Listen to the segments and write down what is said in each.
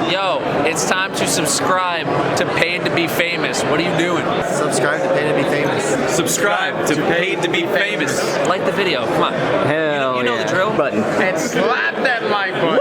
Yo, it's time to subscribe to Paid to Be Famous. What are you doing? Subscribe to Paid to Be Famous. Subscribe to Paid to Be Famous. Like the video. Come on. Hell you know yeah. the drill. Button. And slap that like button.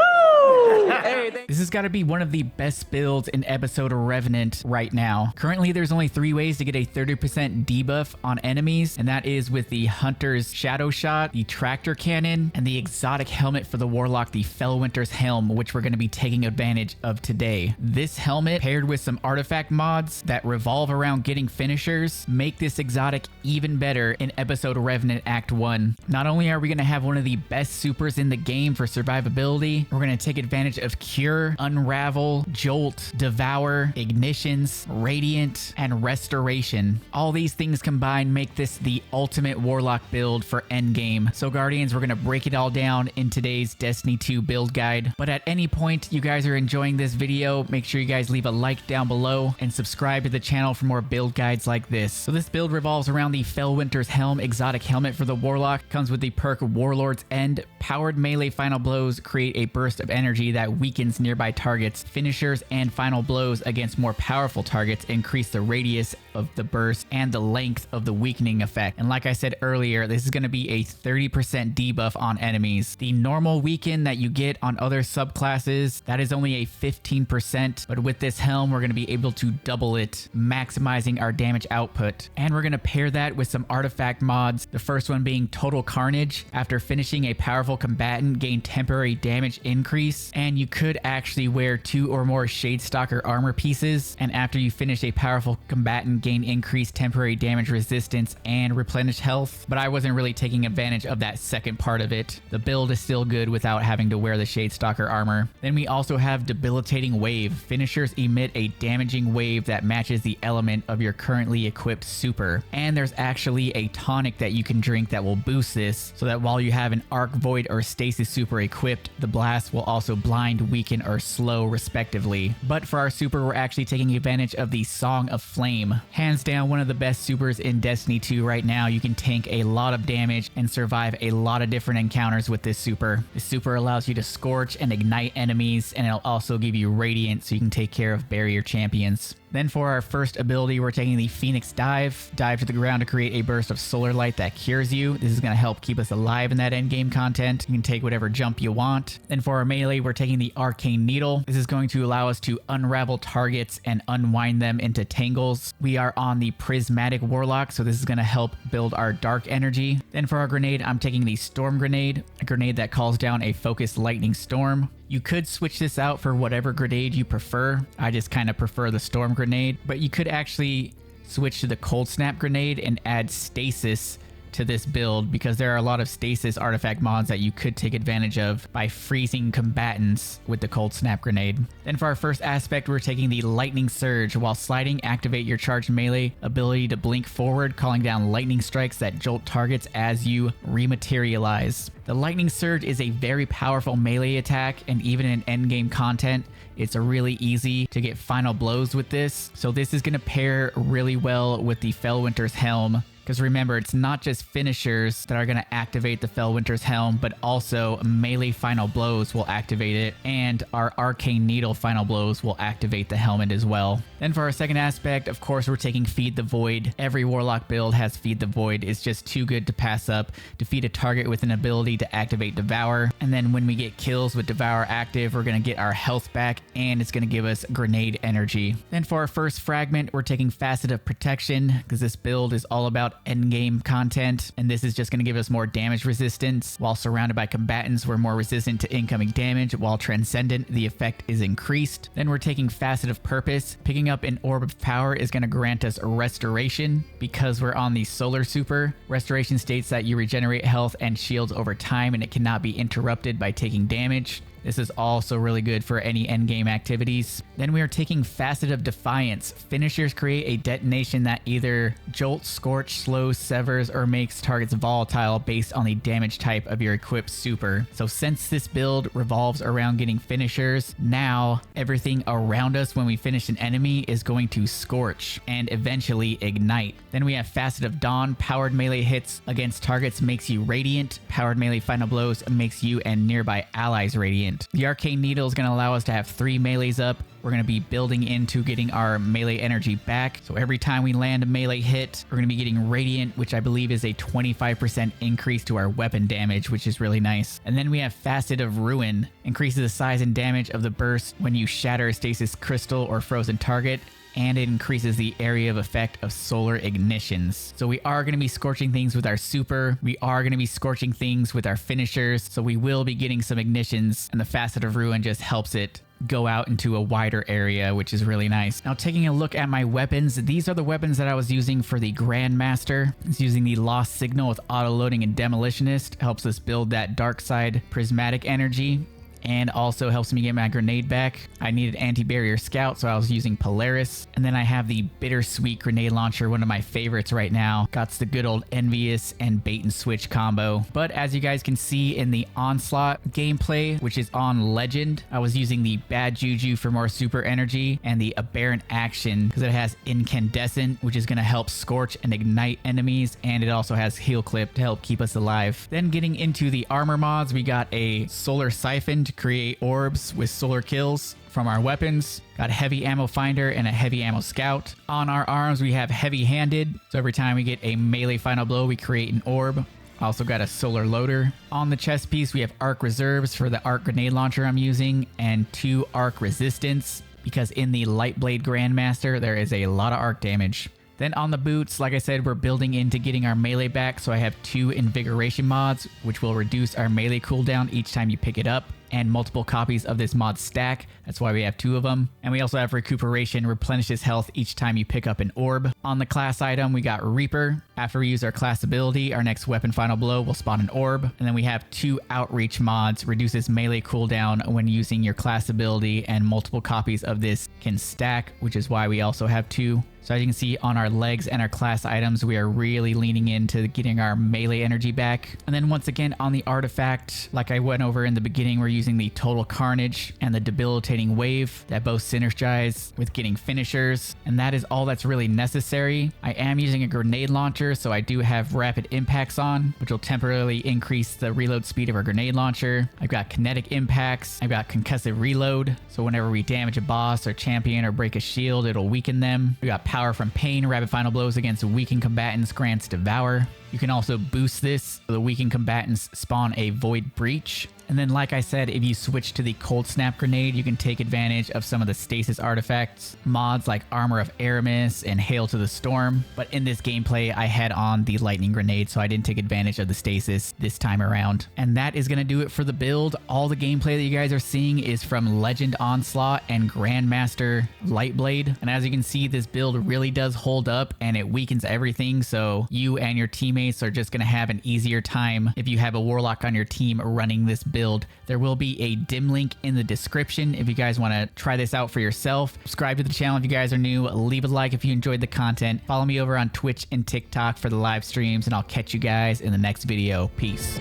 This has got to be one of the best builds in episode of Revenant right now. Currently, there's only 3 ways to get a 30% debuff on enemies, and that is with the Hunter's Shadow Shot, the Tractor Cannon, and the exotic helmet for the Warlock, the Fellwinter's Helm, which we're going to be taking advantage of today. This helmet, paired with some artifact mods that revolve around getting finishers, make this exotic even better in episode of Revenant Act 1. Not only are we going to have one of the best supers in the game for survivability, we're going to take advantage of Cure, Unravel, Jolt, Devour, Ignitions, Radiant, and Restoration. All these things combined make this the ultimate Warlock build for endgame. So Guardians, we're going to break it all down in today's Destiny 2 build guide. But at any point you guys are enjoying this video, make sure you guys leave a like down below and subscribe to the channel for more build guides like this. So this build revolves around the Fellwinter's Helm exotic helmet for the Warlock. Comes with the perk Warlord's End. Powered melee final blows create a burst of energy that weakens nearby targets. Finishers and final blows against more powerful targets increase the radius of the burst and the length of the weakening effect. And like I said earlier, this is going to be a 30% debuff on enemies. The normal weaken that you get on other subclasses, that is only a 15%, but with this helm, we're going to be able to double it, maximizing our damage output. And we're going to pair that with some artifact mods. The first one being Total Carnage. After finishing a powerful combatant, gain temporary damage increase, and you could actually wear 2 or more Shadestalker armor pieces, and after you finish a powerful combatant, gain increased temporary damage resistance and replenish health. But I wasn't really taking advantage of that second part of it. The build is still good without having to wear the Shadestalker armor. Then we also have Debilitating Wave. Finishers emit a damaging wave that matches the element of your currently equipped super. And there's actually a tonic that you can drink that will boost this, so that while you have an Arc Void or Stasis super equipped, the blast will also blind, weaken, or slow respectively. But for our super, we're actually taking advantage of the Song of Flame. Hands down one of the best supers in Destiny 2 right now. You can tank a lot of damage and survive a lot of different encounters with this super. This super allows you to scorch and ignite enemies, and it'll also give you radiant so you can take care of barrier champions. Then for our first ability, we're taking the Phoenix Dive. Dive to the ground to create a burst of solar light that cures you. This is going to help keep us alive in that endgame content. You can take whatever jump you want. Then for our melee, we're taking the Arcane Needle. This is going to allow us to unravel targets and unwind them into tangles. We are on the Prismatic Warlock, so this is going to help build our dark energy. Then for our grenade, I'm taking the Storm Grenade, a grenade that calls down a focused lightning storm. You could switch this out for whatever grenade you prefer. I just kind of prefer the Storm Grenade, but you could actually switch to the Cold Snap Grenade and add Stasis to this build, because there are a lot of stasis artifact mods that you could take advantage of by freezing combatants with the Cold Snap Grenade. Then for our first aspect, we're taking the Lightning Surge. While sliding, activate your charged melee ability to blink forward, calling down lightning strikes that jolt targets as you rematerialize. The Lightning Surge is a very powerful melee attack, and even in endgame content, it's really easy to get final blows with this. So this is going to pair really well with the Fellwinter's Helm. Because remember, it's not just finishers that are going to activate the Fellwinter's Helm, but also melee final blows will activate it, and our Arcane Needle final blows will activate the helmet as well. Then for our second aspect, of course, we're taking Feed the Void. Every Warlock build has Feed the Void. It's just too good to pass up. Defeat a target with an ability to activate Devour, and then when we get kills with Devour active, we're going to get our health back, and it's going to give us grenade energy. Then for our first fragment, we're taking Facet of Protection, because this build is all about endgame content, and this is just going to give us more damage resistance. While surrounded by combatants, we're more resistant to incoming damage. While transcendent, the effect is increased. Then we're taking Facet of Purpose. Picking up an Orb of Power is going to grant us Restoration. Because we're on the Solar Super, Restoration states that you regenerate health and shields over time, and it cannot be interrupted by taking damage. This is also really good for any endgame activities. Then we are taking Facet of Defiance. Finishers create a detonation that either jolts, scorch, slows, severs, or makes targets volatile based on the damage type of your equipped super. So since this build revolves around getting finishers, now everything around us when we finish an enemy is going to scorch and eventually ignite. Then we have Facet of Dawn. Powered melee hits against targets makes you radiant. Powered melee final blows makes you and nearby allies radiant. Radiant. The Arcane Needle is going to allow us to have 3 melees up. We're going to be building into getting our melee energy back. So every time we land a melee hit, we're going to be getting Radiant, which I believe is a 25% increase to our weapon damage, which is really nice. And then we have Facet of Ruin, increases the size and damage of the burst when you shatter a stasis crystal or frozen target, and it increases the area of effect of solar ignitions. So we are going to be scorching things with our super. We are going to be scorching things with our finishers. So we will be getting some ignitions, and the Facet of Ruin just helps it go out into a wider area, which is really nice. Now, taking a look at my weapons, these are the weapons that I was using for the Grandmaster. It's using the Lost Signal with auto-loading and Demolitionist. Helps us build that dark side prismatic energy, and also helps me get my grenade back. I needed anti-barrier scout, so I was using Polaris. And then I have the bittersweet grenade launcher, one of my favorites right now. Got the good old envious and bait and switch combo. But as you guys can see in the onslaught gameplay, which is on legend, I was using the bad juju for more super energy, and the aberrant action because it has incandescent, which is going to help scorch and ignite enemies, and it also has heal clip to help keep us alive. Then getting into the armor mods, we got a solar siphon to create orbs with solar kills from our weapons. Got a heavy ammo finder and a heavy ammo scout. On our arms, we have heavy handed. So every time we get a melee final blow, we create an orb. Also got a solar loader. On the chest piece, we have arc reserves for the arc grenade launcher I'm using, and 2 arc resistance, because in the light blade Grandmaster, there is a lot of arc damage. Then on the boots, like I said, we're building into getting our melee back, so I have 2 invigoration mods, which will reduce our melee cooldown each time you pick it up, and multiple copies of this mod stack. That's why we have 2 of them. And we also have recuperation, replenishes health each time you pick up an orb. On the class item, we got Reaper. After we use our class ability, our next weapon final blow will spawn an orb. And then we have 2 outreach mods, reduces melee cooldown when using your class ability, and multiple copies of this can stack, which is why we also have 2. So as you can see on our legs and our class items, we are really leaning into getting our melee energy back. And then once again on the artifact, like I went over in the beginning, we're using the Total Carnage and the Debilitating Wave that both synergize with getting finishers. And that is all that's really necessary. I am using a grenade launcher, so I do have rapid impacts on, which will temporarily increase the reload speed of our grenade launcher. I've got kinetic impacts. I've got concussive reload, so whenever we damage a boss or champion or break a shield, it'll weaken them. We got Power from Pain, rapid final blows against weakened combatants grants Devour. You can also boost this so the weakened combatants spawn a Void Breach. And then like I said, if you switch to the Cold Snap Grenade, you can take advantage of some of the stasis artifacts, mods like Armor of Aramis and Hail to the Storm. But in this gameplay, I had on the Lightning Grenade, so I didn't take advantage of the stasis this time around. And that is going to do it for the build. All the gameplay that you guys are seeing is from Legend Onslaught and Grandmaster Lightblade. And as you can see, this build really does hold up and it weakens everything, so you and your teammates are just going to have an easier time if you have a Warlock on your team running this build. There will be a dim link in the description if you guys want to try this out for yourself. Subscribe to the channel if you guys are new. Leave a like if you enjoyed the content. Follow me over on Twitch and TikTok for the live streams, and I'll catch you guys in the next video. Peace.